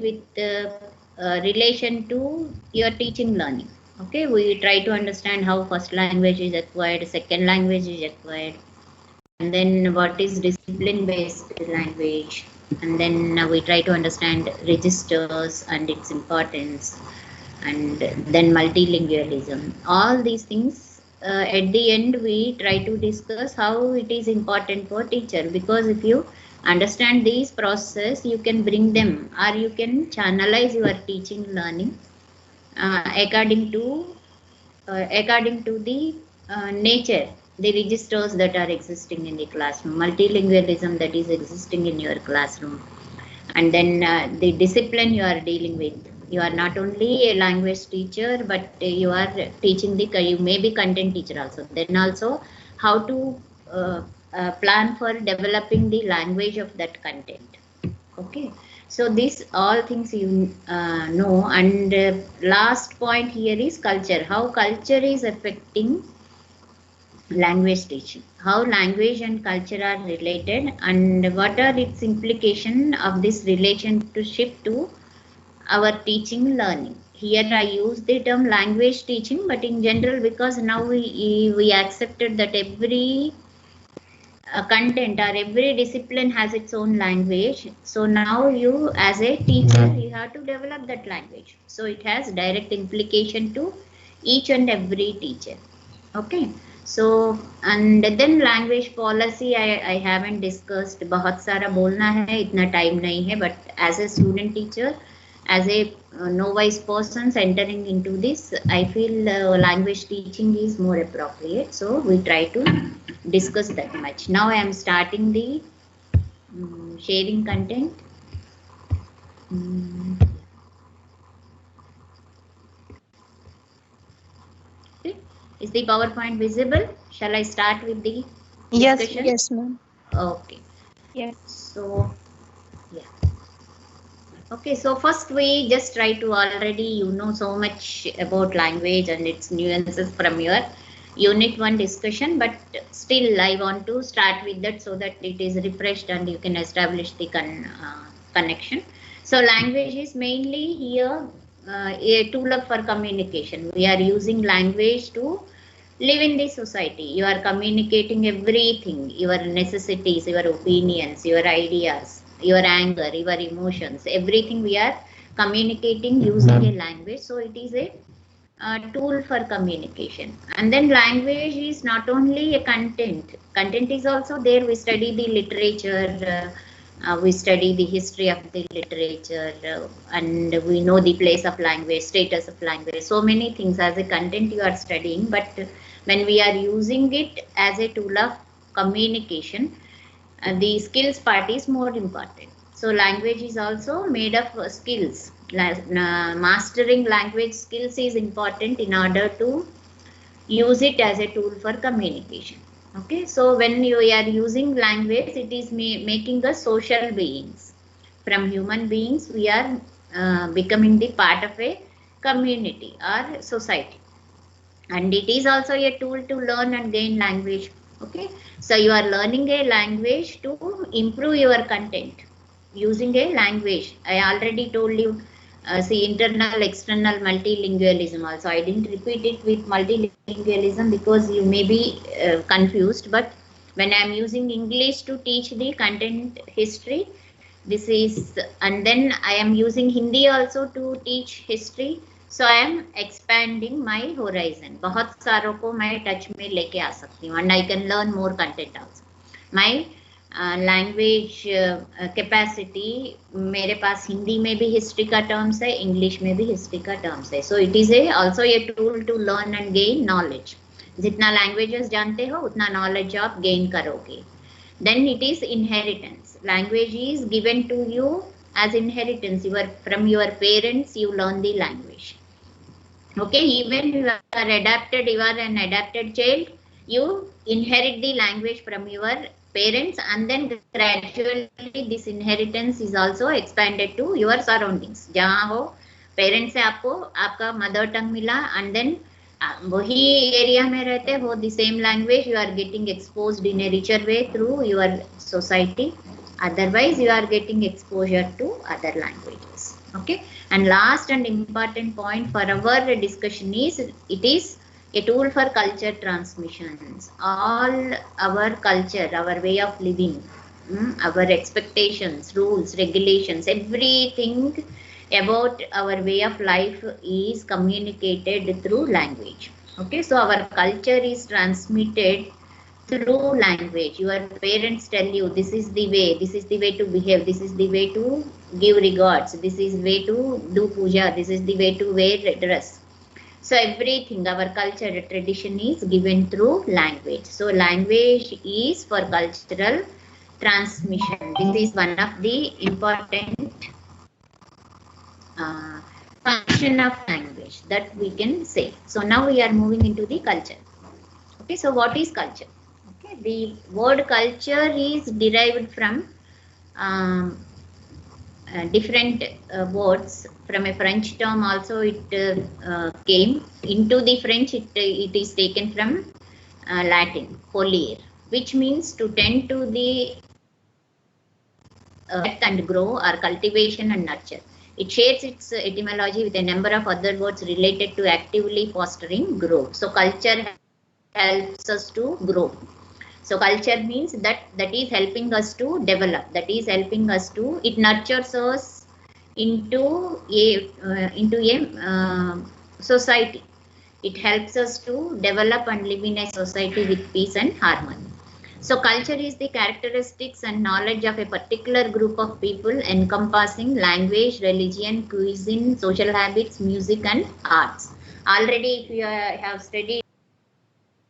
with relation to your teaching learning. Okay, we try to understand how first language is acquired, second language is acquired, and then what is discipline based language, and then we try to understand registers and its importance, and then multilingualism. All these things, at the end we try to discuss how it is important for teacher, because if you understand these process, you can bring them or you can channelize your teaching learning according to the nature, the registers that are existing in the classroom, multilingualism that is existing in your classroom, and then the discipline you are dealing with. You are not only a language teacher, but you are teaching you may be content teacher also. Then also how to plan for developing the language of that content. Okay, so these all things you know. And last point here is culture, how culture is affecting language teaching, how language and culture are related, and what are its implication of this relationship to our teaching learning. Here I use the term language teaching, but in general, because now we accepted that every content or every discipline has its own language. So now you as a teacher, you have to develop that language. So it has direct implication to each and every teacher. Okay. So and then language policy I haven't discussed. बहुत सारा बोलना है, इतना time नहीं है. But as a student teacher, as a novice person entering into this, I feel language teaching is more appropriate. So we try to discuss that much. Now I am starting the sharing content. Okay. Is the PowerPoint visible? Shall I start with the discussion? Yes, ma'am. Okay. Yes. So yeah. Okay, so first we just try to already so much about language and its nuances from your Unit 1 discussion, but still I want to start with that so that it is refreshed and you can establish the connection. So language is mainly here a tool for communication. We are using language to live in this society. You are communicating everything, your necessities, your opinions, your ideas, your anger, your emotions, everything we are communicating using a language. So it is a tool for communication. And then language is not only a content is also there. We study the literature, we study the history of the literature, and we know the place of language, status of language, so many things as a content you are studying. But when we are using it as a tool of communication, the skills part is more important. So language is also made of skills. Mastering language skills is important in order to use it as a tool for communication. Okay, so when you are using language, it is making us social beings. From human beings, we are becoming the part of a community or society, and it is also a tool to learn and gain language. Okay, so you are learning a language to improve your content using a language. I already told you, see, internal, external, multilingualism also. I didn't repeat it with multilingualism because you may be confused, but when I am using English to teach the content history, this is, and then I am using Hindi also to teach history. So I am expanding my horizon. बहुत सारों को मैं touch में लेके आ सकती हूँ, and I can learn more content also. My language capacity, मेरे पास हिंदी में भी हिस्ट्री का टर्म्स है, इंग्लिश में भी हिस्ट्री का टर्म्स है. So it is also a tool to learn and gain knowledge. जितना languages जानते हो उतना knowledge आप gain करोगे. Then it is inheritance. Language is given to you as inheritance. From your parents you learn the language. Okay, even you are an adapted child, you inherit the language from your parents, and then gradually this inheritance is also expanded to your surroundings. जहाँ हो parents से आपको आपका mother tongue मिला, and then वही area में रहते हो, the same language you are getting exposed in a richer way through your society. Otherwise you are getting exposure to other languages. Okay, and last and important point for our discussion is it is a tool for culture transmissions. All our culture, our way of living, our expectations, rules, regulations, everything about our way of life is communicated through language. Okay, so our culture is transmitted through language. Your parents tell you this is the way, this is the way to behave, this is the way to give regards, this is way to do puja, this is the way to wear dress. So everything, our culture tradition is given through language. So language is for cultural transmission. This is one of the important uh, function of language that we can say. So now we are moving into the culture. Okay, so what is culture? Okay, the word culture is derived from um, different words. From a French term also it came into the French. It is taken from Latin, colere, which means to tend to the earth and grow, or cultivation and nurture. It shares its etymology with a number of other words related to actively fostering growth. So culture helps us to grow. So culture means that is helping us to develop, that is helping us to, it nurtures us into a society. It helps us to develop and live in a society with peace and harmony. So culture is the characteristics and knowledge of a particular group of people, encompassing language, religion, cuisine, social habits, music and arts. Already if you have studied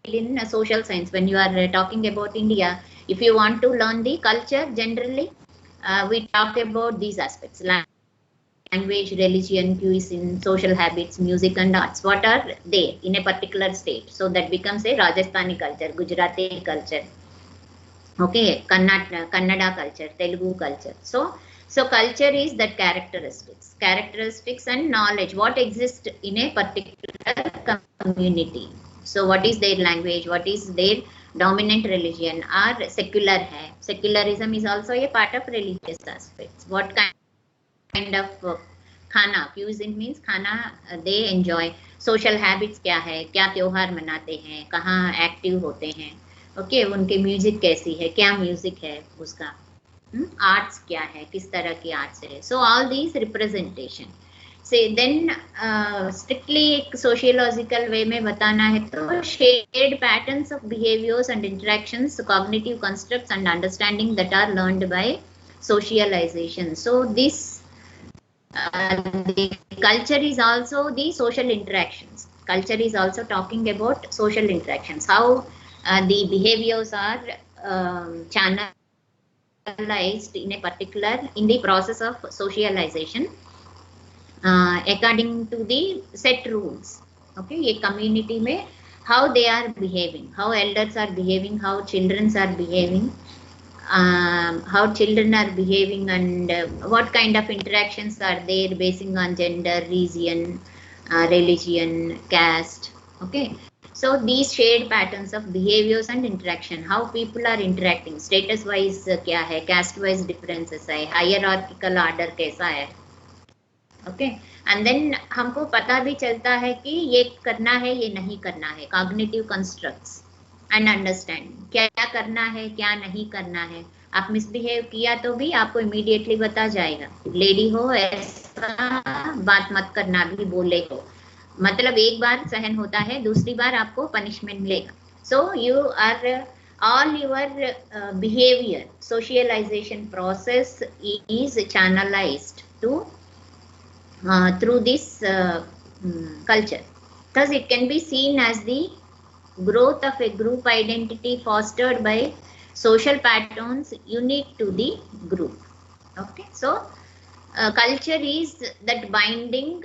in social science, when you are talking about India, if you want to learn the culture, generally we talk about these aspects: language, religion, cuisine, social habits, music and arts. What are they in a particular state? So that becomes a Rajasthani culture, Gujarati culture, okay, Kannada culture, Telugu culture. So culture is that characteristics and knowledge what exists in a particular community. So what is their language, what is their dominant religion, or secular hai. Secularism is also a part of religious aspects. What kind of खाना, cuisine means खाना they enjoy. Social habits क्या है, क्या त्योहार मनाते हैं, कहाँ active होते हैं, ओके, उनके म्यूजिक कैसी है, क्या म्यूजिक है उसका, आर्ट्स क्या है, किस तरह की आर्ट्स है. सो ऑल दीज रिप्रेजेंटेशन से देन स्ट्रिक्टली एक सोशियोलॉजिकल वे में बताना है तो shared patterns of behaviours and interactions, cognitive constructs and understanding that are learned by socialization. So this the culture is also the social interactions. Culture is also talking about social interactions, how the behaviors are channelized in a particular, in the process of socialization according to the set rules. Okay, a community में how they are behaving, how elders are behaving, how children are behaving, how children are behaving, and what kind of interactions are there basing on gender, region, religion, caste. Okay, so these shared patterns of behaviors and interaction, how people are interacting, status wise क्या है, caste wise differences है, hierarchical order कैसा है. Okay, and then हमको पता भी चलता है कि ये करना है, ये नहीं करना है, कॉग्निटिव कंस्ट्रक्ट्स एंड अंडरस्टैंड क्या करना है, क्या नहीं करना है. आप मिसबिहेव किया तो भी आपको इमीडिएटली बता जाएगा, लेडी हो ऐसा बात मत करना, भी बोले हो, मतलब एक बार सहन होता है, दूसरी बार आपको पनिशमेंट मिलेगा. So you are all your behavior socialization process is channelized to through this culture. Thus it can be seen as the growth of a group identity fostered by social patterns unique to the group. Okay, so culture is that binding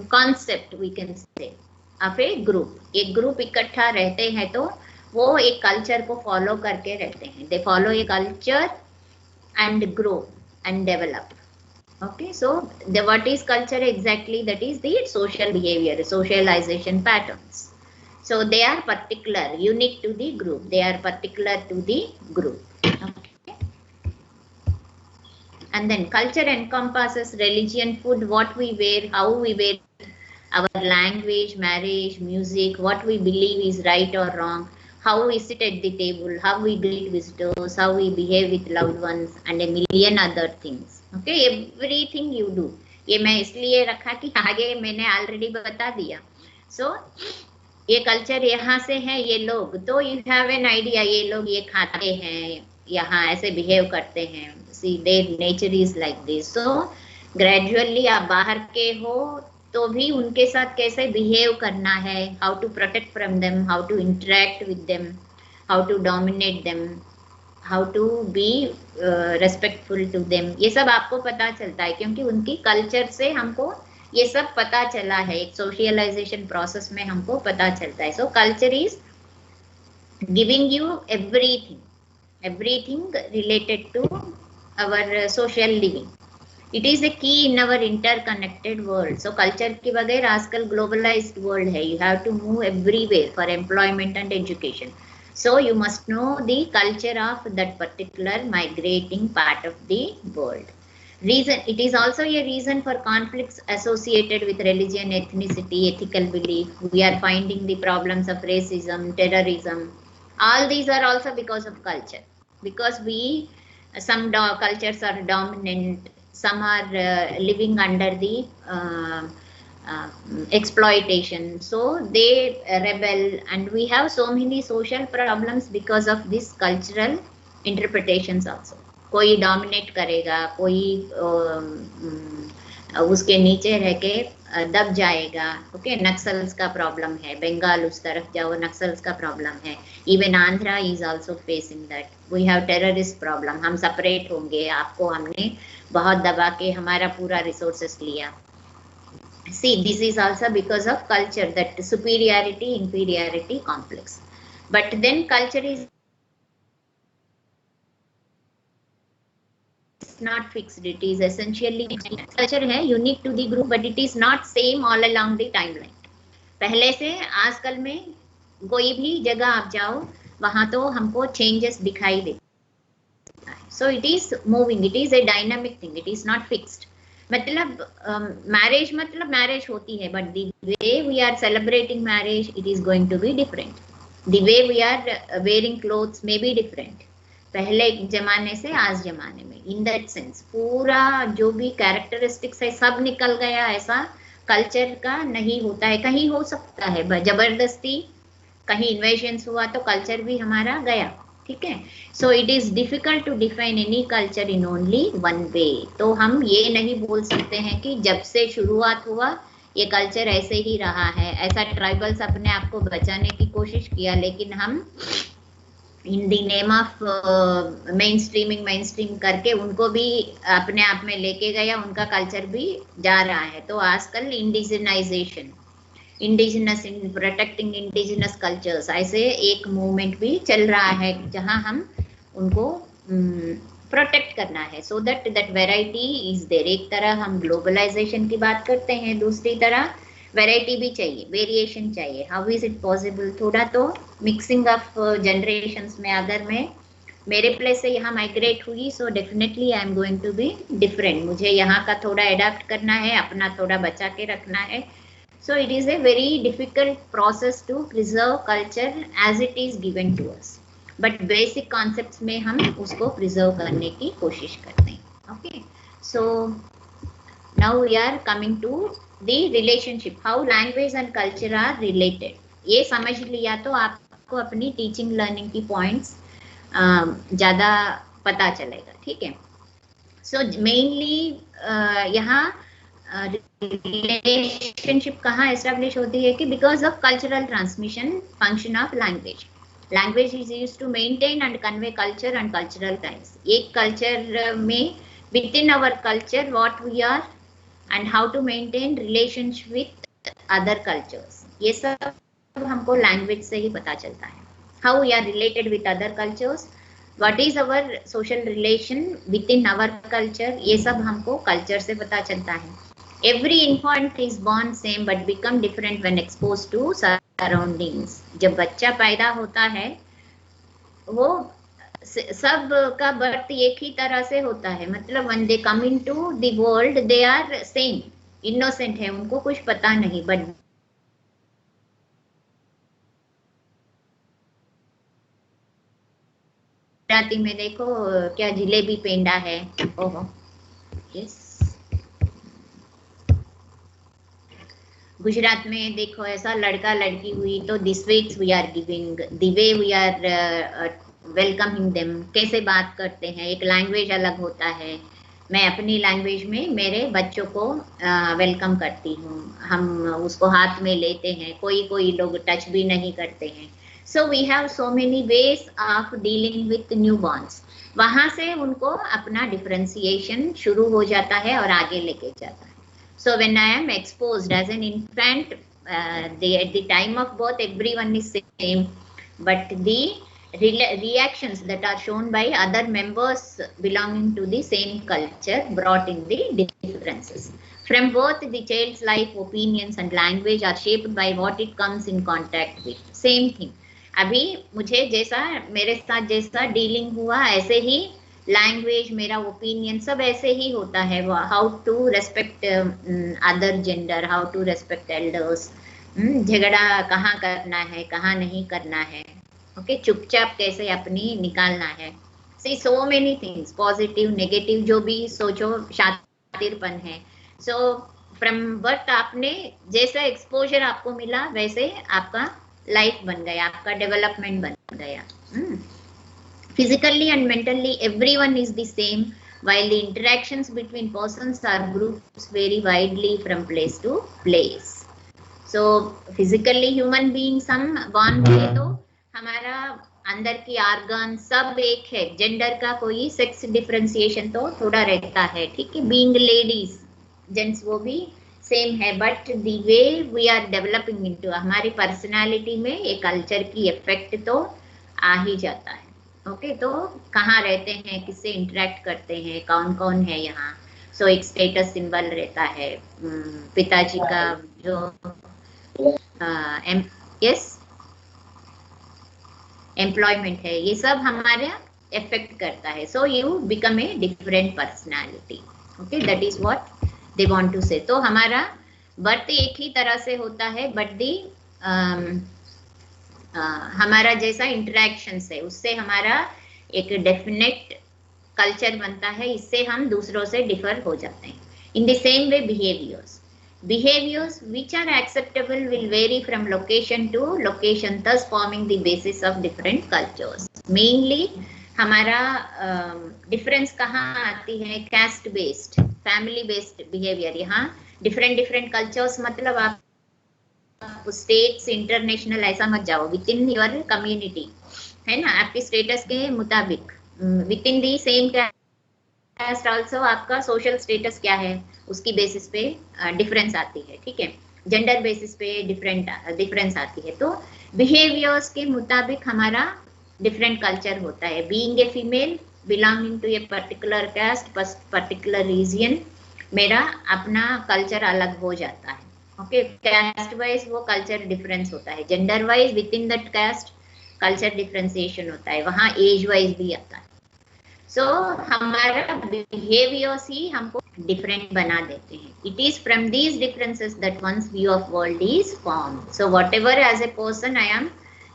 concept we can say of a group. एक group इकट्ठा रहते हैं तो वो एक culture को follow करके रहते हैं. They follow a culture and grow and develop. Okay, so what is culture exactly? That is the social behavior, socialization patterns. So they are particular, unique to the group. They are particular to the group. Okay. And then culture encompasses religion, food, what we wear, how we wear, our language, marriage, music, what we believe is right or wrong, how we sit at the table, how we greet visitors, how we behave with loved ones, and a million other things. Okay, everything you do. ये मैं इसलिए रखा कि आगे मैंने already बता दिया. So ये कल्चर यहाँ से है, ये लोग, तो यू हैव एन आइडिया, ये लोग ये खाते हैं, यहाँ ऐसे बिहेव करते हैं, see their nature is like this. So gradually आप बाहर के हो तो भी उनके साथ कैसे बिहेव करना है, how to protect from them, how to interact with them, how to dominate them, how to be respectful to them, ये सब आपको पता चलता है क्योंकि उनकी कल्चर से हमको ये सब पता चला है. एक सोशलाइजेशन प्रोसेस में हमको पता चलता है. सो culture is giving you everything related to our social living. It is a key in our interconnected world. So culture के बगैर आजकल globalized world है. You have to move everywhere for employment and education. So you must know the culture of that particular migrating part of the world. Reason, it is also a reason for conflicts associated with religion, ethnicity, ethical belief. We are finding the problems of racism, terrorism. All these are also because of culture. Because some cultures are dominant, some are living under the exploitation. So they rebel, and we have so many social problems because of these cultural interpretations also. कोई dominate करेगा, कोई उसके नीचे रह के दब जाएगा. Okay, Naxals का प्रॉब्लम है, बंगाल उस तरफ जाओ, नक्सल्स का प्रॉब्लम है. Even Andhra is also facing that. We have terrorist problem. हम सेपरेट होंगे, आपको हमने बहुत दबा के हमारा पूरा रिसोर्सेस लिया. See, this is also because of culture, that superiority inferiority complex. But then culture is not fixed, it is essentially culture है unique to the group, but it is not same all along the timeline. पहले से आजकल में कोई भी जगह आप जाओ वहां तो हमको चेंजेस दिखाई देता है. So it is moving, it is a dynamic thing, it is not fixed. मतलब मैरिज मतलब मैरिज होती है, but the way we are celebrating marriage, it is going to be different. The way we are wearing clothes may be different. पहले जमाने से आज जमाने में, इन दैट सेंस पूरा जो भी कैरेक्टरिस्टिक्स है सब निकल गया. ऐसा कल्चर का नहीं होता है. कहीं हो सकता है जबरदस्ती, कहीं इन्वेजन्स हुआ तो कल्चर भी हमारा गया. ठीक है. So it is difficult to define any culture in only one way. तो हम ये नहीं बोल सकते हैं कि जब से शुरुआत हुआ ये कल्चर ऐसे ही रहा है. ऐसा ट्राइबल्स अपने आप को बचाने की कोशिश किया, लेकिन हम in the name of main stream करके उनको भी अपने आप में लेके गया, उनका कल्चर भी जा रहा है. तो आजकल indigenisation, indigenous, in protecting indigenous cultures, ऐसे एक मूवमेंट भी चल रहा है जहां हम उनको प्रोटेक्ट करना है. So that variety is there. एक तरह हम ग्लोबलाइजेशन की बात करते हैं, दूसरी तरह वैरायटी भी चाहिए, वेरिएशन चाहिए. How is it possible? थोड़ा तो मिक्सिंग ऑफ जनरेशंस में, अगर मैं मेरे प्लेस से यहाँ माइग्रेट हुई, so definitely I am going to be different. मुझे यहाँ का थोड़ा अडैप्ट करना है, अपना थोड़ा बचा के रखना है. So it is a very difficult process to preserve culture as it is given to us, but basic concepts में हम उसको प्रिजर्व करने की कोशिश करते हैं. Okay, so now we are coming to the relationship, how language and culture are related. ये समझ लिया तो आपको अपनी टीचिंग लर्निंग की पॉइंट्स ज़्यादा पता चलेगा. ठीक है. सो मेनली यहाँ रिलेशनशिप कहाँ एस्टेब्लिश होती है कि because of cultural transmission function of language. Language is used to maintain and convey culture and cultural times. एक कल्चर में, within our culture what we are and how to maintain relationship with other cultures. ये सब हमको language से ही पता चलता है. How we are related with other cultures, what is our social relation within our culture, ये सब हमको कल्चर से पता चलता है. Every infant is born same but become different when exposed to surroundings. जब बच्चा पैदा होता है वो सब का बर्थ एक ही तरह से होता है, मतलब when they come into the world they are same, innocent है, उनको कुछ पता नहीं, बट गुजराती में देखो क्या जिलेबी पेंडा है। ओहो यस, गुजरात में देखो ऐसा लड़का लड़की हुई तो this sweets we are giving, the way we are welcoming them, कैसे बात करते हैं, एक लैंग्वेज अलग होता है। मैं अपनी लैंग्वेज में मेरे बच्चों को वेलकम करती हूँ, हम उसको हाथ में लेते हैं, कोई कोई लोग टच भी नहीं करते हैं। So we have so many ways of dealing with newborns. वहां से उनको अपना डिफरेंशिएशन शुरू हो जाता है और आगे लेके जाता है। So when I am exposed as an infant, at the time of birth, everyone is same, but the reactions that are shown by other members belonging to the same culture brought in the differences. From birth, the child's life, opinions and language are shaped by what it comes in contact with. Same thing. अभी मुझे जैसा मेरे साथ जैसा dealing हुआ ऐसे ही language, मेरा opinion सब ऐसे ही होता है। How to respect other gender, how to respect elders, झगड़ा कहाँ करना है कहाँ नहीं करना है, ओके चुपचाप कैसे अपनी निकालना है। See so many things, positive negative जो भी सोचो, शातिरपन है। सो फ्रॉम बर्थ आपने जैसा एक्सपोजर आपको मिला वैसे आपका लाइफ बन गया, आपका डेवलपमेंट बन गया। Physically and mentally, everyone is the same, while the interactions between persons or groups vary widely from place to place. So, physically human beings हम born हुए तो हमारा अंदर की ऑर्गन सब एक है, जेंडर का कोई सेक्स डिफरेंशिएशन तो थोड़ा रहता है, ठीक है। बीइंग लेडीज जेंट्स वो भी सेम है, but the way we are developing into, हमारी पर्सनालिटी में ये कल्चर की इफेक्ट तो आ ही जाता है। ओके तो कहाँ रहते हैं, किससे इंटरेक्ट करते हैं, कौन कौन है यहाँ। सो एक स्टेटस सिंबल रहता है, पिताजी का जो यस एम्प्लॉयमेंट है, ये सब हमारे इफेक्ट करता है। So you become a different personality, okay that is what they want to say. तो हमारा बर्थ एक ही तरह से होता है, बट दी हमारा जैसा इंटरेक्शन है उससे हमारा एक डेफिनेट कल्चर बनता है, इससे हम दूसरों से डिफर हो जाते हैं। In the same way behaviours which are acceptable will very from location to location, thus forming the basis of different cultures. Mainly हमारा डिफरेंस कहाँ आती है, caste based, family based behaviour. यहाँ डिफरेंट कल्चर्स मतलब आप स्टेट्स इंटरनेशनल ऐसा मत जाओ, विद इन योर कम्युनिटी है ना, आपकी स्टेटस के मुताबिक, within the same caste also आपका सोशल स्टेटस क्या है उसकी बेसिस पे डिफरेंस आती है, ठीक है। जेंडर बेसिस पे डिफरेंस आती है। तो बिहेवियर्स के मुताबिक हमारा डिफरेंट कल्चर होता है। Being a female belonging to a particular caste, particular region, मेरा अपना कल्चर अलग हो जाता है। ओके कास्ट वाइज वो कल्चर डिफरेंस होता है, gender wise within that caste culture differentiation होता है, वहाँ एज वाइज भी आता है। सो हमारा बिहेवियर्स ही हमको डिफरेंट बना देते हैं। It is from these differences that one's view of world is formed. So whatever as a person I am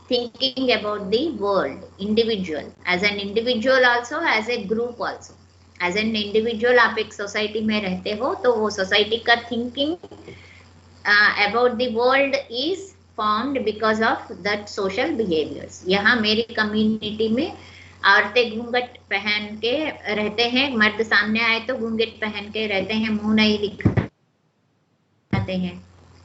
thinking about the world, individual, as an individual also, as a group also. As an individual आप एक society में रहते हो तो वो society का thinking about the world is formed because of that social behaviors. यहाँ मेरी कम्युनिटी में औरतें घूंघट पहन के रहते हैं, मर्द सामने आए तो घूंघट पहन के रहते हैं, मुंह नहीं दिखाते हैं।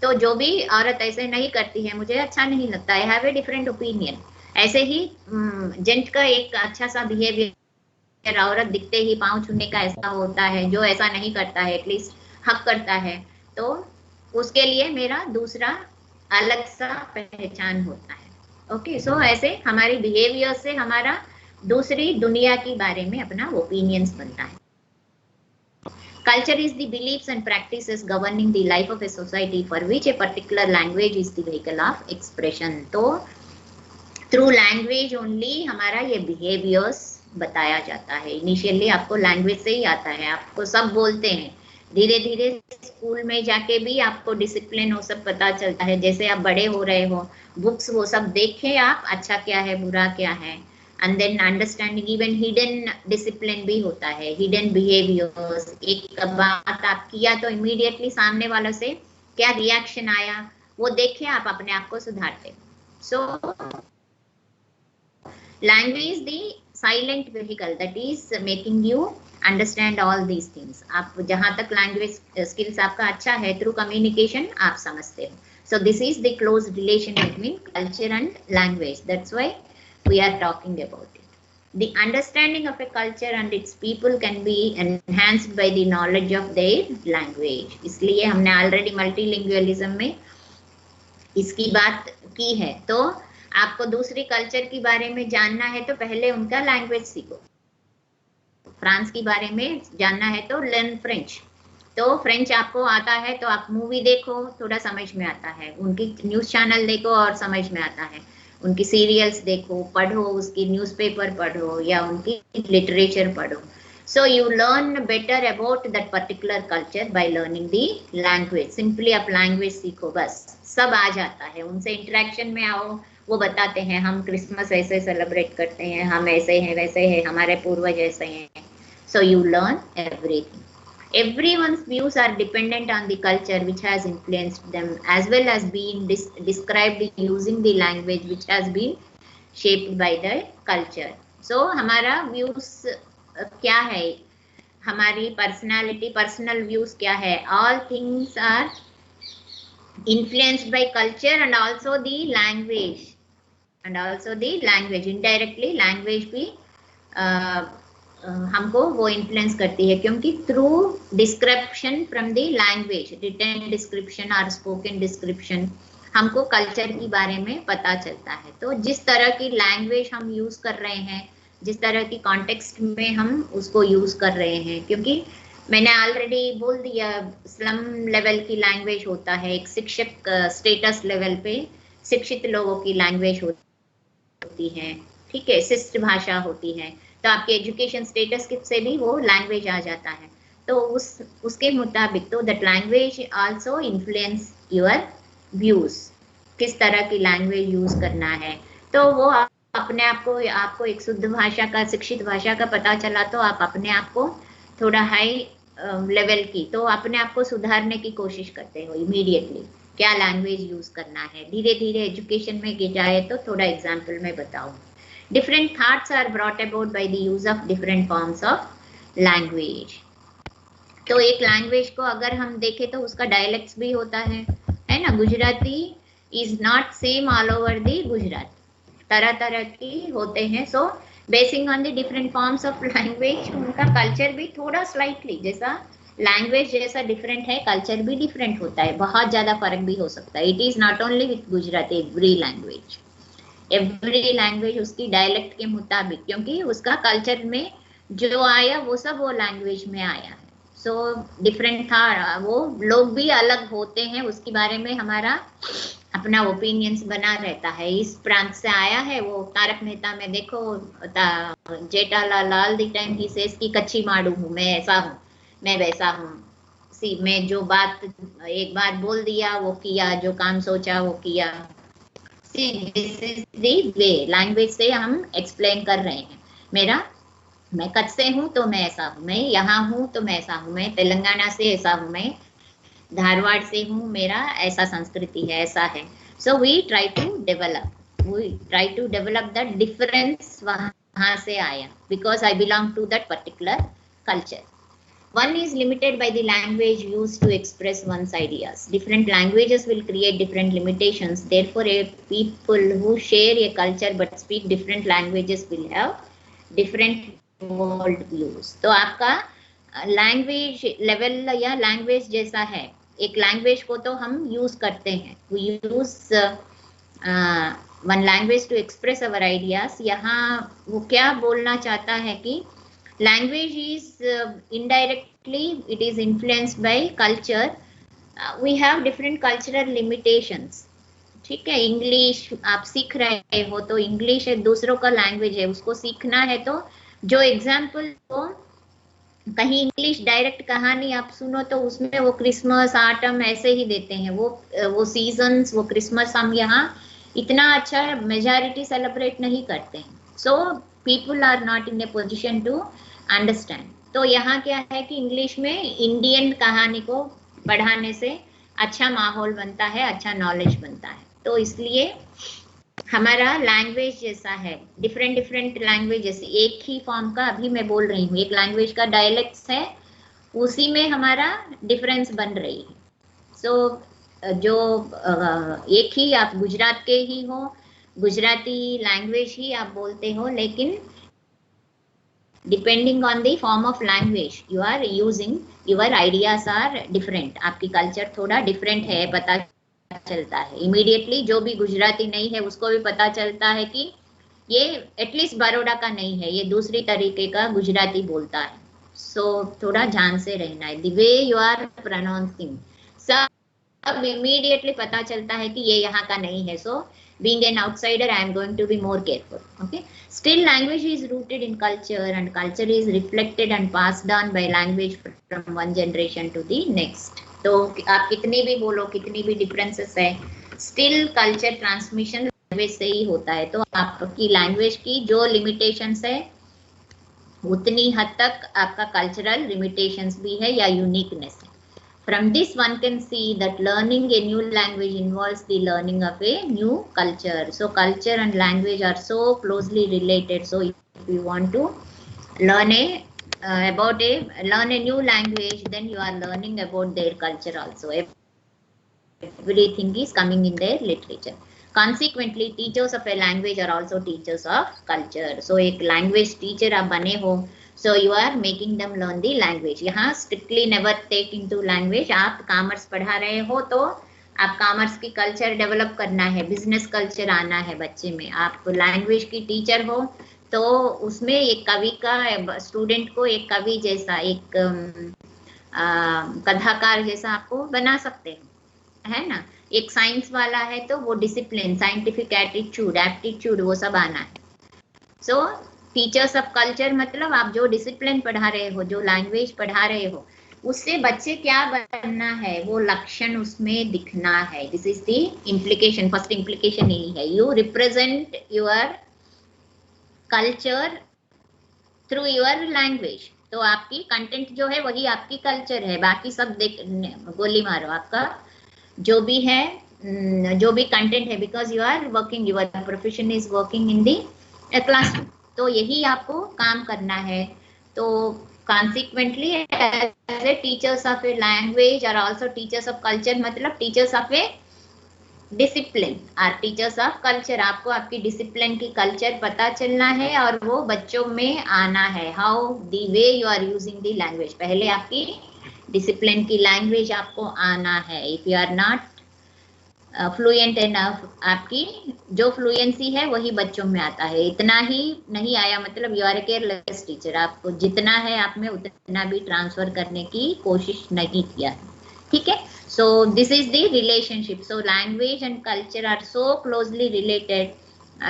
तो जो भी औरत ऐसे नहीं करती है मुझे अच्छा नहीं लगता, I have a different opinion. ऐसे ही जेंट का एक अच्छा सा बिहेवियर, औरत दिखते ही पाँव छूने का ऐसा होता है, जो ऐसा नहीं करता है एटलीस्ट हक करता है, तो उसके लिए मेरा दूसरा अलग सा पहचान होता है। ओके सो ऐसे हमारी बिहेवियर से हमारा दूसरी दुनिया के बारे में अपना ओपिनियंस बनता है। Culture is the beliefs and practices governing the life of a society for which a particular language is the vehicle of expression. तो through language only हमारा ये behaviors बताया जाता है। इनिशियली आपको लैंग्वेज से ही आता है, आपको सब बोलते हैं, धीरे धीरे स्कूल में जाके भी आपको डिसिप्लिन वो सब पता चलता है, जैसे आप बड़े हो रहे हो, बुक्स वो सब देखे आप, अच्छा क्या है बुरा क्या है, and then understanding even hidden discipline भी होता है, हिडन बिहेवियर्स। एक बात आप किया तो इमीडिएटली सामने वालों से क्या रिएक्शन आया वो देखे आप अपने आप को सुधारते। सो language is the silent vehicle that is making you understand all these things. आप जहां तक language skills आपका अच्छा है, through communication आप समझते हो. So this is the close relation between culture and language. That's why we are talking about it. The understanding of a culture and its people can be enhanced by the knowledge of their language. इसलिए हमने already multilingualism में इसकी बात की है। तो आपको दूसरी कल्चर के बारे में जानना है तो पहले उनका लैंग्वेज सीखो। फ्रांस के बारे में जानना है तो लर्न फ्रेंच। तो फ्रेंच आपको आता है तो आप मूवी देखो, थोड़ा समझ में आता है, उनकी न्यूज़ चैनल देखो और समझ में आता है, उनकी सीरियल्स देखो, पढ़ो, उसकी न्यूज़पेपर पढ़ो या उनकी लिटरेचर पढ़ो। So you learn better about that particular culture by learning the language. Simply आप लैंग्वेज सीखो, बस सब आ जाता है। उनसे इंटरेक्शन में आओ, वो बताते हैं हम क्रिसमस ऐसे सेलिब्रेट करते हैं, हम ऐसे हैं वैसे हैं, हमारे पूर्वज ऐसे हैं। So you learn everything. Everyone's views are dependent on the culture which has influenced them, as well as being described using the language which has been shaped by the culture. So हमारा views क्या है, हमारी personality, personal views क्या है, all things are influenced by culture and also the language, and also the language indirectly language भी हमको वो influence करती है, क्योंकि through description from the language, written description और स्पोकन डिस्क्रिप्शन, हमको कल्चर के बारे में पता चलता है। तो जिस तरह की लैंग्वेज हम यूज कर रहे हैं, जिस तरह की कॉन्टेक्स्ट में हम उसको यूज कर रहे हैं, क्योंकि मैंने ऑलरेडी बोल दिया स्लम लेवल की लैंग्वेज होता है, एक शिक्षक स्टेटस लेवल पे शिक्षित लोगों की लैंग्वेज होती है, ठीक है, शिष्ट भाषा होती है। तो आपके एजुकेशन स्टेटस से भी वो लैंग्वेज आ जाता है। तो उसके मुताबिक तो that language also influence your views, किस तरह की लैंग्वेज यूज करना है। तो वो अपने आप को, आपको एक शुद्ध भाषा का, शिक्षित भाषा का पता चला तो आप अपने आप को थोड़ा हाई लेवल की, तो अपने आप को सुधारने की कोशिश करते हो इमीडिएटली, क्या लैंग्वेज यूज करना है। धीरे धीरे एजुकेशन में जाए तो थोड़ा एग्जाम्पल में बताऊं। Different thoughts are brought about by the use of different forms of language. तो एक लैंग्वेज को अगर हम देखें तो उसका डायलेक्ट्स भी होता है ना। Gujarati is not same all over the Gujarat, तरह तरह की होते हैं। So basing on the different forms of language, उनका कल्चर भी थोड़ा स्लाइटली, जैसा लैंग्वेज जैसा डिफरेंट है, कल्चर भी डिफरेंट होता है, बहुत ज्यादा फर्क भी हो सकता है। It is not only with Gujarati, every language उसकी डायलेक्ट के मुताबिक, क्योंकि उसका कल्चर में जो आया वो सब वो लैंग्वेज में आया है। सो डिफरेंट था, वो लोग भी अलग होते हैं, उसके बारे में हमारा अपना ओपिनियंस बना रहता है। इस प्रांत से आया है, वो तारक मेहता में देखो, Jethalal the time he says की कच्ची माड़ू हूँ, मैं ऐसा हूँ, मैं वैसा हूँ। सी मैं जो बात एक बात बोल दिया वो किया, जो काम सोचा वो किया। See this is the way, language से हम एक्सप्लेन कर रहे हैं। मैं कच्छ से हूँ तो मैं ऐसा हूँ, मैं यहाँ हूँ तो मैं ऐसा हूँ, मैं तेलंगाना से ऐसा हूँ, मैं धारवाड़ से हूँ, मेरा ऐसा संस्कृति है, ऐसा है। So we try to develop that difference, वहां से आया, because I belong to that particular culture. One is limited by the language used to express one's ideas. Different languages will create different limitations. Therefore, people who share a culture but speak different languages will have different world views. तो आपका language level या language जैसा है, एक language को तो हम use करते हैं, we use one language to express our ideas. यहाँ वो क्या बोलना चाहता है कि language is indirectly it is influenced by culture, we have different cultural limitations, ठीक है। इंग्लिश आप सीख रहे हो तो इंग्लिश दूसरों का लैंग्वेज है, उसको सीखना है तो जो एग्जाम्पल हो, कहीं इंग्लिश डायरेक्ट कहानी आप सुनो तो उसमें वो क्रिसमस आटम ऐसे ही देते हैं, वो सीजन्स, वो क्रिसमस हम यहाँ इतना अच्छा मेजॉरिटी सेलिब्रेट नहीं करते हैं। So people are not in a position to understand. तो यहाँ क्या है कि इंग्लिश में इंडियन कहानी को पढ़ाने से अच्छा माहौल बनता है, अच्छा नॉलेज बनता है। तो इसलिए हमारा लैंग्वेज जैसा है, डिफरेंट डिफरेंट लैंग्वेजेस एक ही फॉर्म का, अभी मैं बोल रही हूँ एक लैंग्वेज का डायलेक्ट्स है, उसी में हमारा डिफरेंस बन रही है। सो जो एक ही आप गुजरात के ही हो, गुजराती लैंग्वेज ही आप बोलते हो, लेकिन depending on the form of language you are using, your ideas are different, आपकी कल्चर थोड़ा डिफरेंट है, पता चलता है इमीडिएटली। जो भी गुजराती नहीं है उसको भी पता चलता है कि ये एटलीस्ट बड़ौदा का नहीं है, ये दूसरी तरीके का गुजराती बोलता है। सो थोड़ा ध्यान से रहना है, the way you are pronouncing, सब इमीडिएटली पता चलता है कि ये यहाँ का नहीं है। सो being an outsider I am going to be more careful. Okay, still language is rooted in culture and culture is reflected and passed on by language from one generation to the next. तो आप कितनी भी बोलो, कितनी भी differences है, still culture transmission language से ही होता है। तो आपकी लैंग्वेज की जो लिमिटेशंस है उतनी हद तक आपका कल्चरल लिमिटेशंस भी है या यूनिकनेस है। From this one can see that learning a new language involves the learning of a new culture. So culture and language are so closely related. So if you want to learn learn a new language, then you are learning about their culture also. Everything is coming in their literature. Consequently, teachers of a language are also teachers of culture. So एक language teacher आप बने हो, so you are making them learn the language. यहाँ strictly never take into language. आप commerce पढ़ा रहे हो तो आप कॉमर्स की कल्चर डेवलप करना है, बिजनेस कल्चर आना है बच्चे में। आप लैंग्वेज की टीचर हो तो उसमें एक कवि का, स्टूडेंट को एक कवि जैसा, एक कथाकार जैसा आपको बना सकते हो, है ना। एक साइंस वाला है तो वो डिसिप्लिन, साइंटिफिक एटीट्यूड, एप्टीट्यूड, वो सब आना है। सो टीचर्स ऑफ कल्चर मतलब आप जो डिसिप्लिन पढ़ा रहे हो, जो लैंग्वेज पढ़ा रहे हो, उससे बच्चे क्या बनना है, वो लक्षण उसमें दिखना है। This is the implication, first implication यही है, you represent your culture through your language. तो आपकी कंटेंट जो है वही आपकी कल्चर है, बाकी सब देख गोली मारो, आपका जो भी है, जो भी कंटेंट है, because you are working, your profession is working in the classroom, तो यही आपको काम करना है। तो consequently as a teachers of a language और आल्सो टीचर्स ऑफ कल्चर, मतलब teachers of a discipline are teachers of culture, आपको आपकी डिसिप्लिन की कल्चर पता चलना है और वो बच्चों में आना है। How the way you are using the language, पहले आपकी डिसिप्लिन की लैंग्वेज आपको आना है। If you are not fluent enough, आपकी जो फ्लुएंसी है वही बच्चों में आता है, इतना ही नहीं आया मतलब you are a careless teacher, आपको जितना है आप में उतना भी ट्रांसफर करने की कोशिश नहीं किया, ठीक है। So this is the relationship. So language and culture are so closely related,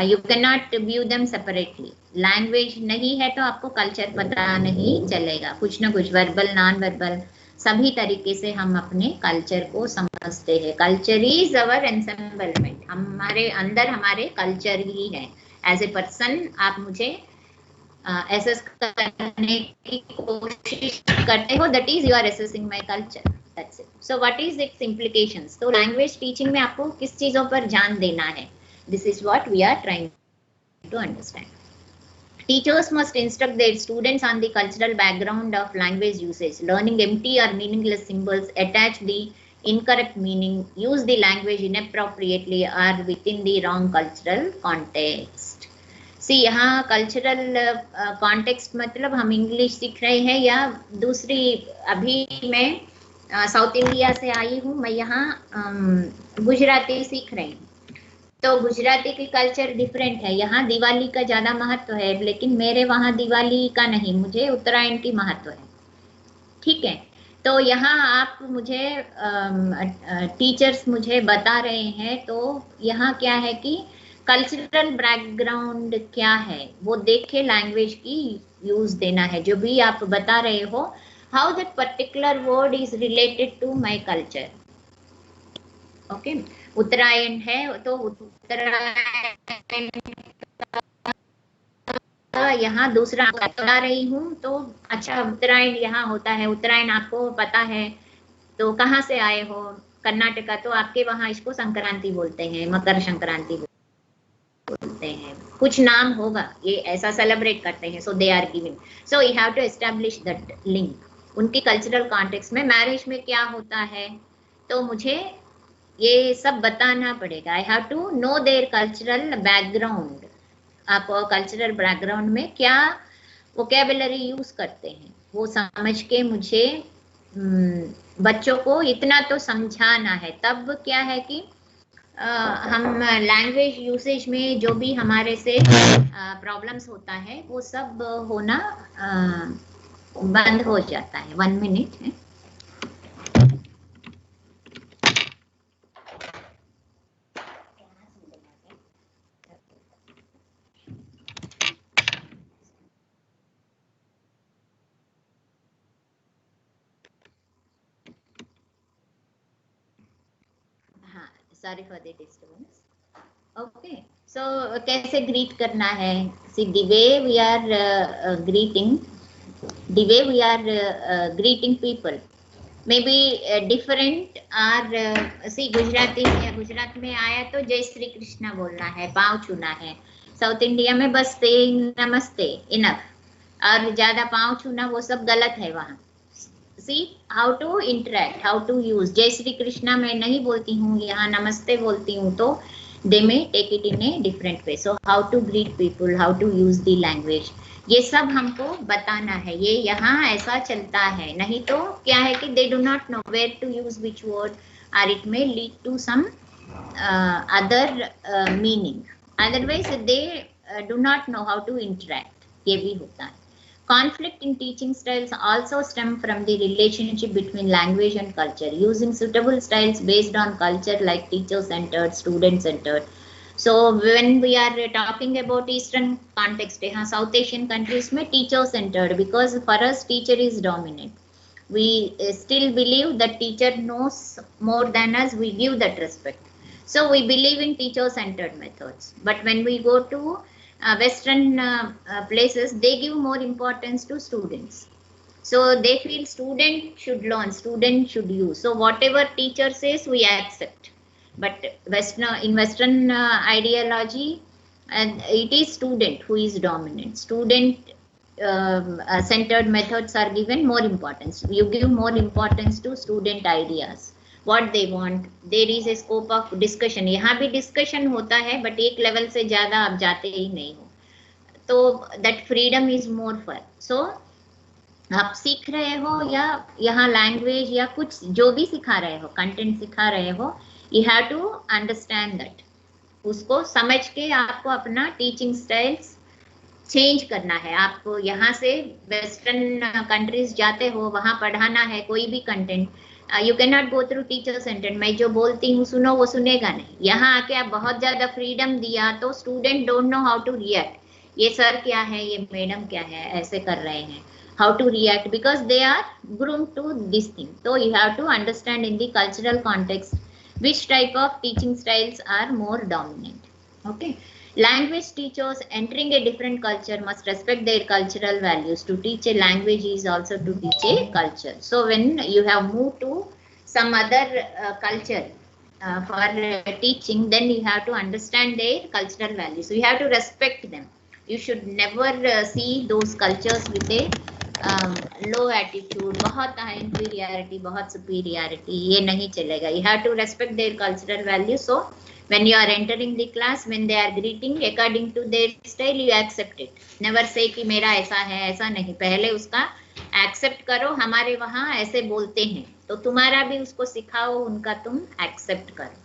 you can not view them separately. Language नहीं है तो आपको कल्चर पता नहीं चलेगा, कुछ ना कुछ वर्बल, नॉन वर्बल, सभी तरीके से हम अपने कल्चर को समझते हैं। कल्चर इज अवर एनसेम्बलमेंट, हमारे अंदर हमारे कल्चर ही है। एज ए पर्सन आप मुझे एसेस करने की कोशिश करते हो, that is you are assessing my culture, that's it. So what is its implications? तो लैंग्वेज टीचिंग में आपको किस चीजों पर ध्यान देना है, this is what we are trying to understand. Teachers must instruct their students on the cultural background of language usage. Learning empty or meaningless symbols, attach the incorrect meaning, use the language inappropriately or within the wrong cultural context. See, यहाँ cultural context मतलब हम English सीख रहे हैं या दूसरी, अभी मैं साउथ इंडिया से आई हूँ, मैं यहाँ गुजराती सीख रही हूँ, तो गुजराती की कल्चर डिफरेंट है। यहाँ दिवाली का ज्यादा महत्व है, लेकिन मेरे वहाँ दिवाली का नहीं, मुझे उत्तरायण की महत्व है, ठीक है। तो यहाँ आप मुझे टीचर्स मुझे बता रहे हैं, तो यहाँ क्या है कि कल्चरल बैकग्राउंड क्या है वो देख के लैंग्वेज की यूज देना है। जो भी आप बता रहे हो, how that particular word is related to my culture. Okay, Uttarayan है तो उत्तरायण यहाँ दूसरा बता रही हूँ तो अच्छा उत्तरायण यहाँ होता है, उत्तरायण आपको पता है तो कहाँ से आए हो, कर्नाटका, तो आपके वहाँ इसको संक्रांति बोलते हैं, मकर संक्रांति बोलते हैं, कुछ नाम होगा, ये ऐसा सेलिब्रेट करते हैं। So they are giving, so you have to establish that link. उनकी कल्चरल कॉन्टेक्स्ट में मैरिज में क्या होता है तो मुझे ये सब बताना पड़ेगा। I have to know their cultural background. आप कल्चरल बैकग्राउंड में क्या वोकेबुलरी यूज करते हैं वो समझ के मुझे बच्चों को इतना तो समझाना है। तब क्या है कि हम लैंग्वेज यूसेज में जो भी हमारे से प्रॉब्लम्स होता है वो सब होना बंद हो जाता है। 1 मिनट है। Sorry for the disturbance. Okay, so कैसे ग्रीट करना है? See the way we are greeting, the way we are greeting people may be different. और सी गुजराती में, गुजरात में आया तो जय श्री कृष्णा बोलना है, पाँव छूना है। साउथ इंडिया में बस नमस्ते इनफ, और ज्यादा पाँव छूना वो सब गलत है वहाँ। See how to interact, how to use। जय श्री कृष्णा मैं नहीं बोलती हूँ, यहाँ नमस्ते बोलती हूँ, तो they may take it in a different way। So how to greet people, how to use the language, ये सब हमको बताना है। ये यहाँ ऐसा चलता है, नहीं तो क्या है कि they do not know where to use which word, or it may lead to some other meaning। Otherwise they do not know how to interact, ये भी होता है। Conflict in teaching styles also stem from the relationship between language and culture. Using suitable styles based on culture like teacher-centered, student-centered. So when we are talking about Eastern context, South Asian countries में teacher-centered, because for us teacher is dominant. We still believe that teacher knows more than us. We give that respect. So we believe in teacher-centered methods. But when we go to Western places, they give more importance to students. So they feel student should learn, student should use. So whatever teacher says, we accept. But in Western ideology, it is student who is dominant. Student centered methods are given more importance. You give more importance to student ideas, what they want. There is a scope of discussion। यहाँ भी discussion होता है, but एक level से ज़्यादा आप जाते ही नहीं हो, तो that freedom is more for। So आप सीख रहे हो या यहाँ लैंग्वेज या कुछ जो भी सिखा रहे हो, कंटेंट सिखा रहे हो, you have to understand that। उसको समझ के आपको अपना टीचिंग स्टाइल्स चेंज करना है। आप यहाँ से वेस्टर्न कंट्रीज जाते हो, वहाँ पढ़ाना है कोई भी content, you can not go through teacher centre. मैं जो बोलती हूँ सुनो, वो सुनेगा नहीं। यहाँ आके आप बहुत ज्यादा फ्रीडम दिया तो student don't know how to react. ये सर क्या है, ये मैडम क्या है, ऐसे कर रहे हैं, how to react, because they are groom to this thing. तो you have to understand in the cultural context which type of teaching styles are more dominant। Okay, language teachers entering a different culture must respect their cultural values। To teach a language is also to teach a culture। So when you have moved to some other culture for teaching, then you have to understand their cultural values, so you have to respect them। You should never see those cultures with a low attitude, बहुत inferiority, बहुत superiority, ये नहीं चलेगा। You have to respect their cultural value. So when you are entering the class, when they are greeting according to their style, you accept it. Never say कि मेरा ऐसा है, ऐसा नहीं, पहले उसका एक्सेप्ट करो। हमारे वहाँ ऐसे बोलते हैं तो तुम्हारा भी उसको सिखाओ, उनका तुम एक्सेप्ट करो,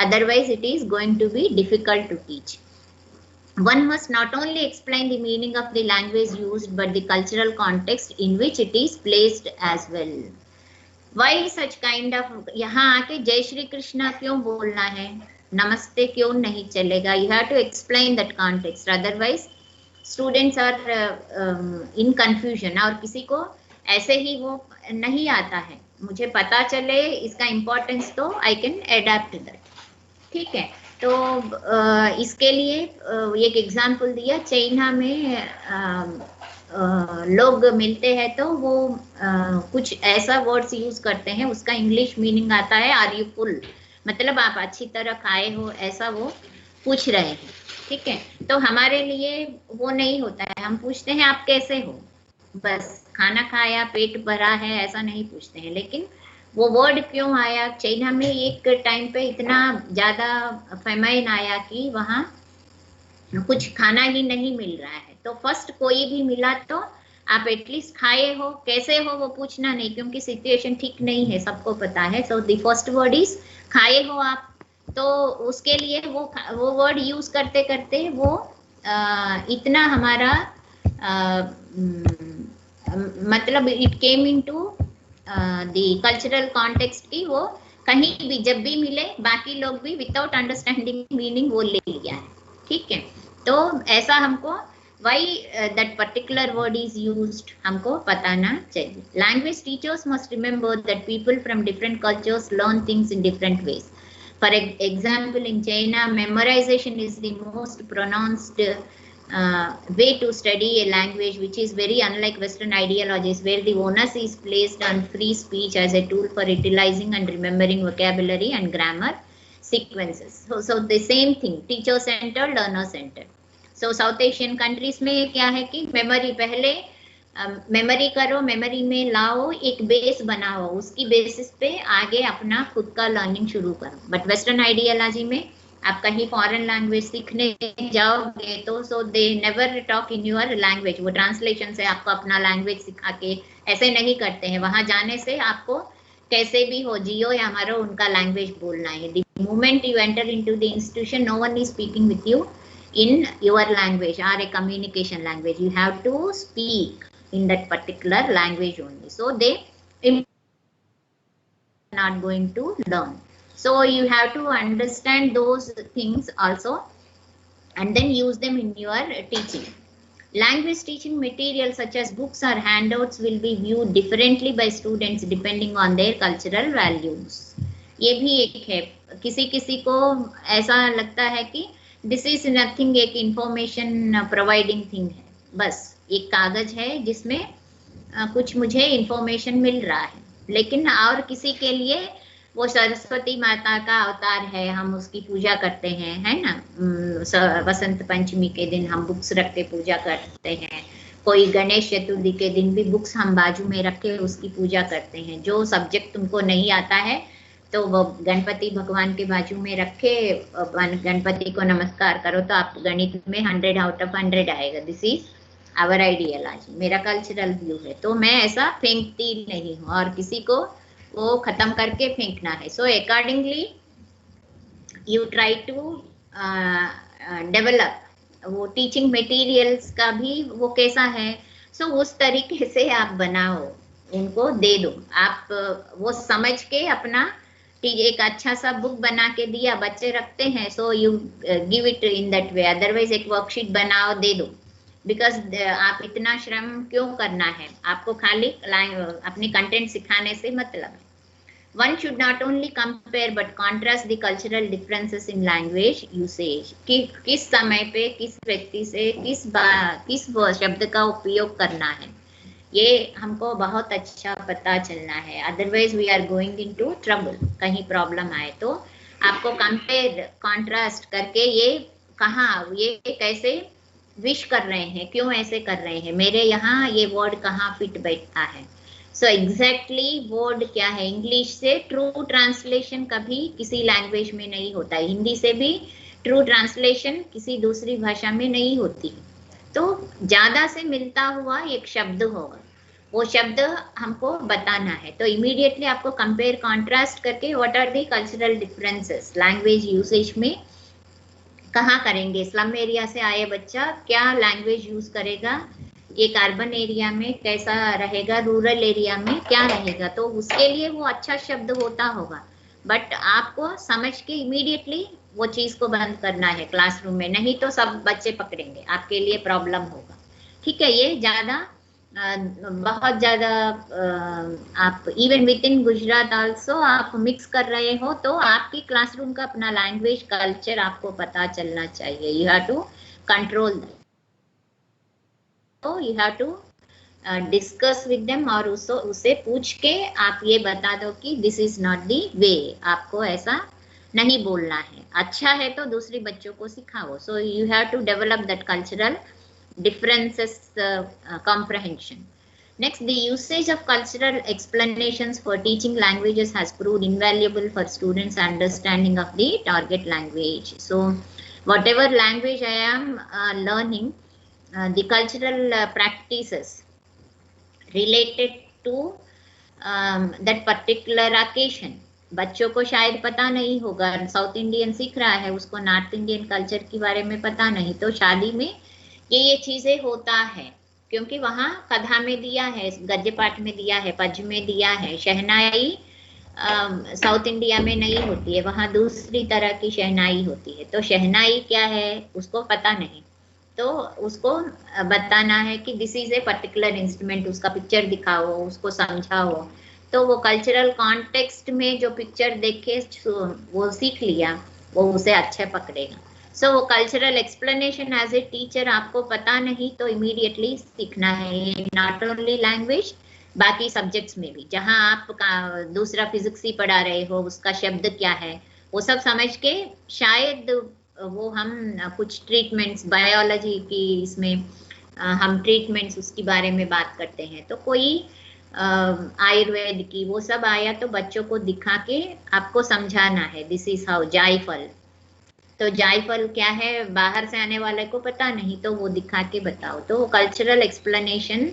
otherwise it is going to be difficult to teach. One must not only explain the meaning of the language used, but the cultural context in which it is placed as well। Why such kind of, यहाँ आके जय श्री कृष्णा क्यों बोलना है? नमस्ते क्यों नहीं चलेगा? You have to explain that context, otherwise students are in confusion. और किसी को ऐसे ही वो नहीं आता है, मुझे पता चले इसका इम्पोर्टेंस तो आई कैन अडेप्ट दैट। ठीक है, तो इसके लिए एक एग्जांपल दिया, चाइना में लोग मिलते हैं तो वो कुछ ऐसा वर्ड्स यूज करते हैं, उसका इंग्लिश मीनिंग आता है आर यू फुल, मतलब आप अच्छी तरह खाए हो, ऐसा वो पूछ रहे हैं। ठीक है, तो हमारे लिए वो नहीं होता है, हम पूछते हैं आप कैसे हो, बस खाना खाया, पेट भरा है, ऐसा नहीं पूछते हैं। लेकिन वो वर्ड क्यों आया? चाइना में एक टाइम पे इतना ज्यादा फेमाइन आया कि वहाँ कुछ खाना ही नहीं मिल रहा है, तो फर्स्ट कोई भी मिला तो आप एटलीस्ट खाए हो, कैसे हो वो पूछना नहीं, क्योंकि सिचुएशन ठीक नहीं है, सबको पता है। So the first word is खाए हो आप, तो उसके लिए वो वर्ड यूज करते करते वो इतना हमारा मतलब it came into the cultural context की वो कहीं भी जब भी मिले बाकी लोग भी विदाउट अंडरस्टैंडिंग मीनिंग वो ले लिया है। ठीक है, तो ऐसा हमको why that particular word is used हमको बताना चाहिए। Language teachers must remember that people from different cultures learn things in different ways. For example, in China, memorization is the most pronounced way to study a language, which is very unlike Western ideologies, where the onus is placed on free speech as a tool for utilizing and remembering vocabulary and grammar sequences. So the same thing, teacher-centered, learner-centered. So south Asian countries में क्या है कि memory पहले memory करो, memory में लाओ, एक base बनाओ, उसकी बेसिस पे आगे अपना खुद का लर्निंग शुरू करो। बट वेस्टर्न आइडियोलॉजी में आप कहीं फॉरेन लैंग्वेज सीखने जाओगे तो so they never talk in your language, वो ट्रांसलेशन से आपको अपना लैंग्वेज सिखा के ऐसे नहीं करते हैं। वहां जाने से आपको कैसे भी हो, जियो या मरो, उनका लैंग्वेज बोलना है। The moment you enter into the institution, no one is speaking with you in your language or a communication language, you have to speak in that particular language only, so they not going to learn. So you have to understand those things also and then use them in your teaching. Language teaching materials such as books or handouts will be viewed differently by students depending on their cultural values. ये भी एक है, किसी किसी को ऐसा लगता है कि दिस इज नथिंग, एक इंफॉर्मेशन प्रोवाइडिंग थिंग है, बस एक कागज है जिसमें कुछ मुझे इंफॉर्मेशन मिल रहा है। लेकिन और किसी के लिए वो सरस्वती माता का अवतार है, हम उसकी पूजा करते हैं, है ना। वसंत पंचमी के दिन हम बुक्स रख के पूजा करते हैं, कोई गणेश चतुर्थी के दिन भी बुक्स हम बाजू में रख के उसकी पूजा करते हैं। जो सब्जेक्ट तुमको नहीं आता है तो वो गणपति भगवान के बाजू में रखे, गणपति को नमस्कार करो तो आप गणित में 100 आउट ऑफ 100 आएगा। दिस इज आवर आइडियोलॉजी, मेरा कल्चरल व्यू है। तो मैं ऐसा फेंकती नहीं हूँ और किसी को वो खत्म करके फेंकना है। So accordingly you try to develop, वो टीचिंग मटेरियल्स का भी वो कैसा है, सो उस तरीके से आप बनाओ, उनको दे दो। आप वो समझ के अपना एक अच्छा सा बुक बना के दिया, बच्चे रखते हैं, so you give it in that way. Otherwise एक वर्कशीट बनाओ, दे दो, बिकॉज आप इतना श्रम क्यों करना है, आपको खाली अपनी कंटेंट सिखाने से मतलब है। One should not only compare but contrast the cultural differences in language usage. कि किस समय पे किस व्यक्ति से किस शब्द का उपयोग करना है, ये हमको बहुत अच्छा पता चलना है। Otherwise we are going into trouble, कहीं प्रॉब्लम आए तो आपको कंपेयर कॉन्ट्रास्ट करके ये कहाँ, ये कैसे विश कर रहे हैं, क्यों ऐसे कर रहे हैं, मेरे यहाँ ये वर्ड कहाँ फिट बैठता है। सो एग्जैक्टली वर्ड क्या है, इंग्लिश से ट्रू ट्रांसलेशन कभी किसी लैंग्वेज में नहीं होता है, हिंदी से भी ट्रू ट्रांसलेशन किसी दूसरी भाषा में नहीं होती। तो ज्यादा से मिलता हुआ एक शब्द होगा, वो शब्द हमको बताना है। तो इमीडिएटली आपको कंपेयर कॉन्ट्रास्ट करके what are the cultural differences language usage में कहाँ करेंगे। स्लम एरिया से आए बच्चा क्या लैंग्वेज यूज करेगा, एक अर्बन एरिया में कैसा रहेगा, रूरल एरिया में क्या रहेगा, तो उसके लिए वो अच्छा शब्द होता होगा। बट आपको समझ के इमीडिएटली वो चीज को बंद करना है क्लासरूम में, नहीं तो सब बच्चे पकड़ेंगे, आपके लिए प्रॉब्लम होगा। ठीक है, ये ज्यादा बहुत ज्यादा आप even with in Gujarat also आप मिक्स कर रहे हो, तो आपकी क्लासरूम का अपना लैंग्वेज कल्चर आपको पता चलना चाहिए। You have to control that, तो you have to discuss with them, और उससे पूछ के आप ये बता दो कि this is not the way, आपको ऐसा नहीं बोलना है। अच्छा है तो दूसरे बच्चों को सिखाओ। So you have to develop that cultural differences comprehension. Next, the usage of cultural explanations for teaching languages has proved invaluable for students' understanding of the target language. So, whatever language I am learning, the cultural practices related to that particular occasion, बच्चों को शायद पता नहीं होगा, south Indian सीख रहा है, उसको नॉर्थ इंडियन कल्चर के बारे में पता नहीं, तो शादी में ये चीजें होता है, क्योंकि वहाँ कथा में दिया है, गद्य पाठ में दिया है, पद्य में दिया है। शहनाई साउथ इंडिया में नहीं होती है, वहाँ दूसरी तरह की शहनाई होती है। तो शहनाई क्या है उसको पता नहीं, तो उसको बताना है कि this is a particular instrument, उसका पिक्चर दिखाओ, उसको समझाओ, तो वो कल्चरल कॉन्टेक्स्ट में जो पिक्चर देखे वो सीख लिया, वो उसे अच्छे पकड़ेगा। सो वो cultural explanation as a teacher आपको पता नहीं तो इमीडिएटली सीखना है, नॉट ओनली लैंग्वेज, बाकी सब्जेक्ट्स में भी। जहां आप दूसरा फिजिक्स ही पढ़ा रहे हो, उसका शब्द क्या है वो सब समझ के, शायद वो हम कुछ ट्रीटमेंट्स बायोलॉजी की इसमें हम ट्रीटमेंट्स उसके बारे में बात करते हैं, तो कोई आयुर्वेद की वो सब आया तो बच्चों को दिखा के आपको समझाना है, दिस इज हाउ। जायफल, तो जायफल क्या है बाहर से आने वाले को पता नहीं, तो वो दिखा के बताओ। तो cultural explanation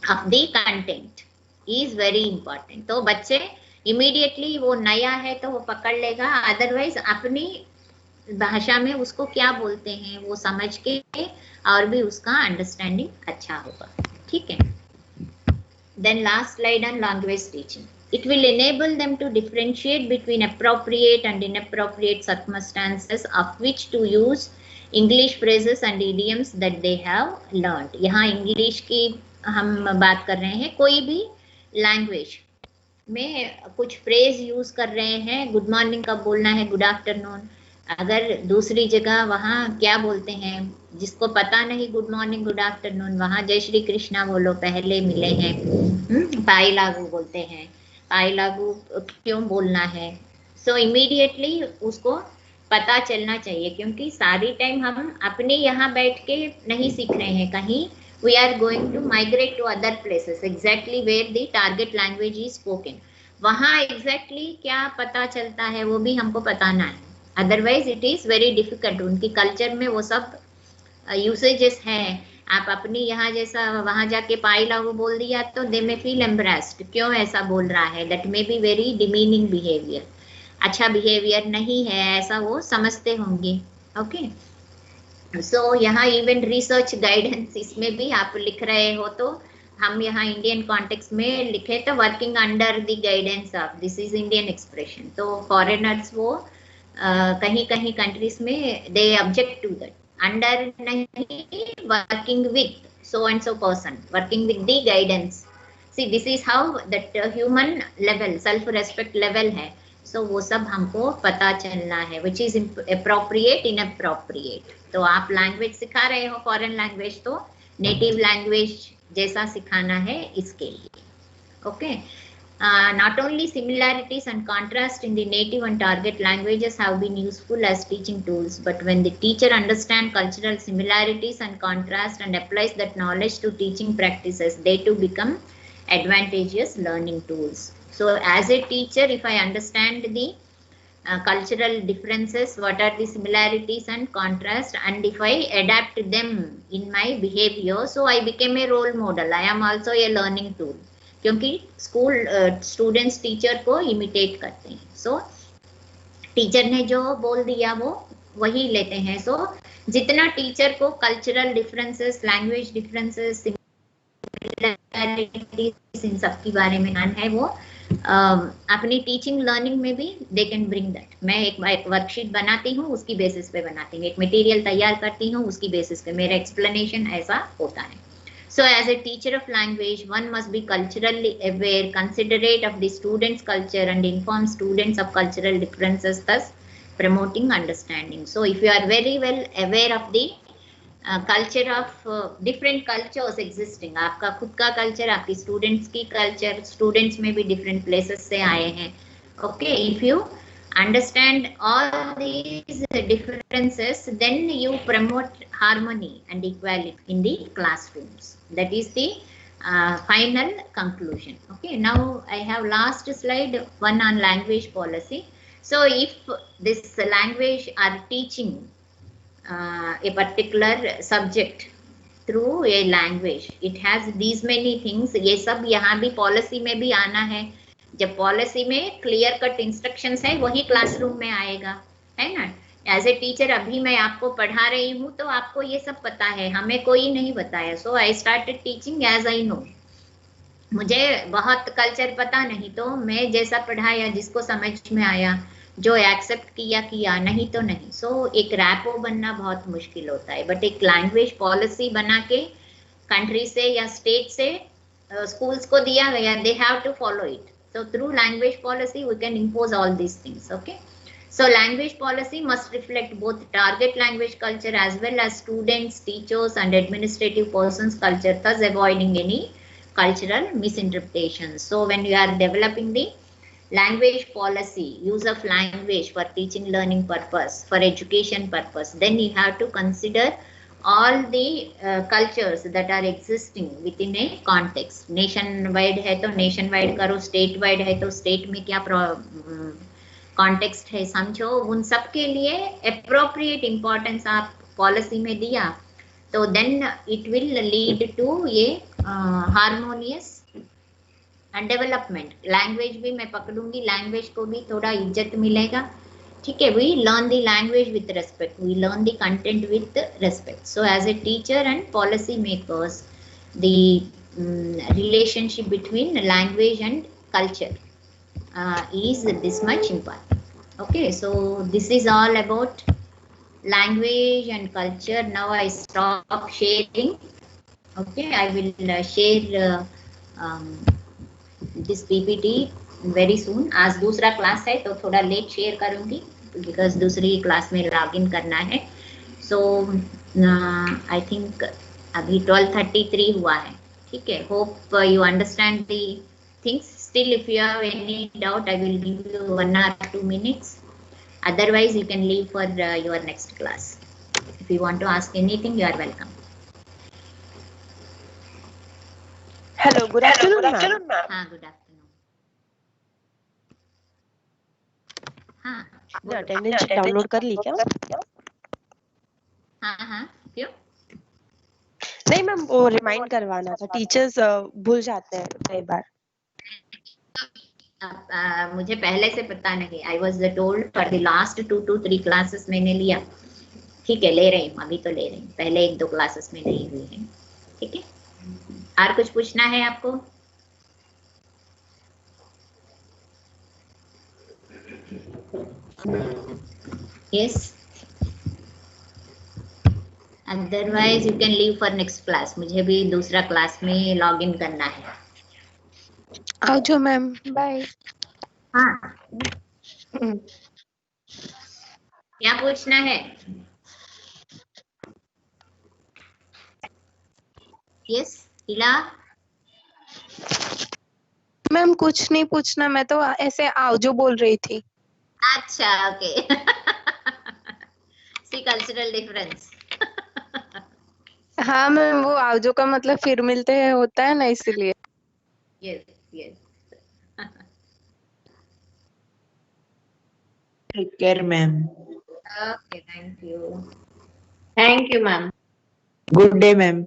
of the content is very important. तो बच्चे इमीडिएटली वो नया है तो वो पकड़ लेगा, अदरवाइज अपनी भाषा में उसको क्या बोलते हैं वो समझ के और भी उसका अंडरस्टैंडिंग अच्छा होगा। ठीक है, then last slide on language teaching. It will enable them to differentiate between appropriate and inappropriate circumstances of which to use English phrases and idioms that they have learned. यहाँ English की हम बात कर रहे हैं, कोई भी लैंग्वेज में कुछ फ्रेज यूज कर रहे हैं, गुड मॉर्निंग कब बोलना है, गुड आफ्टरनून, अगर दूसरी जगह वहाँ क्या बोलते हैं, जिसको पता नहीं गुड मॉर्निंग गुड आफ्टरनून, वहाँ जय श्री कृष्णा बोलो, पहले मिले हैं, पाई लागू बोलते हैं, पाई लागू क्यों बोलना है। सो इमीडिएटली उसको पता चलना चाहिए, क्योंकि सारी टाइम हम अपने यहाँ बैठ के नहीं सीख रहे हैं, कहीं we are going to migrate to other places exactly where the target language is spoken. वहाँ exactly क्या पता चलता है वो भी हमको बताना है, otherwise it is very difficult. उनकी कल्चर में वो सब यूसेजेस हैं, आप अपनी यहाँ जैसा वहां जाके पाई लागू बोल दिया तो दे में फील एम्ब्रेस्ड, क्यों ऐसा बोल रहा है, that may be very demeaning behaviour, अच्छा बिहेवियर नहीं है ऐसा वो समझते होंगे। ओके, सो यहाँ इवन रिसर्च गाइडेंस इसमें भी आप लिख रहे हो, तो हम यहाँ इंडियन कॉन्टेक्स्ट में लिखे तो working under the guidance of, this is Indian expression. तो फॉरेनर्स वो कहीं कहीं कंट्रीज में दे ऑब्जेक्ट टू दैट, अंडर नहीं, working with so and so person, working with the guidance. See this is how that human level, self respect level है। सो वो सब हमको पता चलना है, विच इज अप्रोप्रिएट इनअप्रोप्रिएट। तो आप लैंग्वेज सिखा रहे हो फॉरेन लैंग्वेज, तो नेटिव लैंग्वेज जैसा सिखाना है इसके लिए। Okay, not only similarities and contrast in the native and target languages have been useful as teaching tools, but when the teacher understands cultural similarities and contrast and applies that knowledge to teaching practices, they too become advantageous learning tools. So as a teacher, if I understand the cultural differences, what are the similarities and contrast, and if I adapt them in my behavior, so I became a role model, I am also a learning tool, क्योंकि school students teacher को imitate करते हैं। सो teacher ने जो बोल दिया वो वही लेते हैं। सो जितना टीचर को cultural differences, language differences, similarities, इन सब के बारे में ज्ञान है, वो अपनी टीचिंग लर्निंग में भी दे कैन ब्रिंग दैट। मैं एक वर्कशीट बनाती हूँ, उसकी बेसिस पे बनाती हूँ, एक मटेरियल तैयार करती हूँ, उसकी बेसिस पे मेरा एक्सप्लेनेशन ऐसा होता है। So as a teacher of language, one must be culturally aware, considerate of the students' culture and inform students of cultural differences, thus promoting understanding. So if you are very well aware of the culture of different cultures existing, आपका खुद का culture, आपकी students की culture, students में भी different places से आए हैं, okay, if you understand all these differences, then you promote harmony and equality in the classrooms. That is the final conclusion. Okay, now I have last slide, one on language policy. So if this language are teaching a particular subject through a language, it has these many things. ये सब यहाँ भी policy में भी आना है। जब policy में क्लियर कट इंस्ट्रक्शंस है, वही क्लासरूम में आएगा, है ना। एज ए टीचर अभी मैं आपको पढ़ा रही हूँ तो आपको ये सब पता है, हमें कोई नहीं बताया। So I started teaching as I know. मुझे बहुत कल्चर पता नहीं, तो मैं जैसा पढ़ाया, जिसको समझ में आया, जो एक्सेप्ट किया किया, नहीं तो नहीं। सो एक रैपो बनना बहुत मुश्किल होता है, बट एक लैंग्वेज पॉलिसी बना के कंट्री से या स्टेट से स्कूल्स को दिया गया, they have to follow it. So through language policy we can impose all these things, okay. So language policy must reflect both target language culture as well as students, teachers and administrative persons culture, thus avoiding any cultural misinterpretations. So when you are developing the language policy, use of language for teaching learning purpose, for education purpose, then you have to consider all the cultures that are existing within a context. Nation wide है तो nation wide करो, state wide है तो state में क्या context है समझो। उन सब के लिए अप्रोप्रिएट इंपॉर्टेंस आप पॉलिसी में दिया तो then it will lead to ये हार्मोनियस डेवलपमेंट। लैंग्वेज भी मैं पकड़ूंगी, लैंग्वेज को भी थोड़ा इज्जत मिलेगा, ठीक है। We learn the language with respect, we learn the content with respect. So as a teacher and policy makers, the relationship between language and culture is this much important. Okay, so this is all about language and culture. Now I stop sharing. Okay, I will share this PPT very soon. आज दूसरा class है तो थोड़ा late share करूंगी, because दूसरी class में log in करना है। सो आई थिंक अभी 12:33 हुआ है, ठीक है। Hope you understand the things. Still, if you have any doubt, I will give you 1 or 2 minutes. Otherwise, you can leave for your next class. If you want to ask anything, you are welcome. Hello, good afternoon, ma'am. Good afternoon. Attendance sheet download कर ली क्या? हाँ, क्यों? नहीं ma'am, वो remind करवाना था, teachers भूल जाते हैं कई बार। मुझे पहले से पता नहीं। I was told for the last 2 to 3 classes मैंने लिया, ठीक है, ले रही हूँ, अभी तो ले रही हूँ, पहले 1-2 क्लासेस में नहीं हुई है, ठीक है। और कुछ पूछना है आपको? Yes, otherwise you can leave for next class. मुझे भी दूसरा क्लास में लॉग इन करना है। आओ मैम, बाय। हाँ, क्या पूछना है? यस, इला। मैम कुछ नहीं पूछना, मैं तो ऐसे आओ जो बोल रही थी। अच्छा, ओके। सी कल्चरल डिफरेंस। हाँ मैम, वो आओ जो का मतलब फिर मिलते हैं होता है ना, इसीलिए। Yes yes. Take care, ma'am. Okay, thank you. Thank you, ma'am. Good day, ma'am.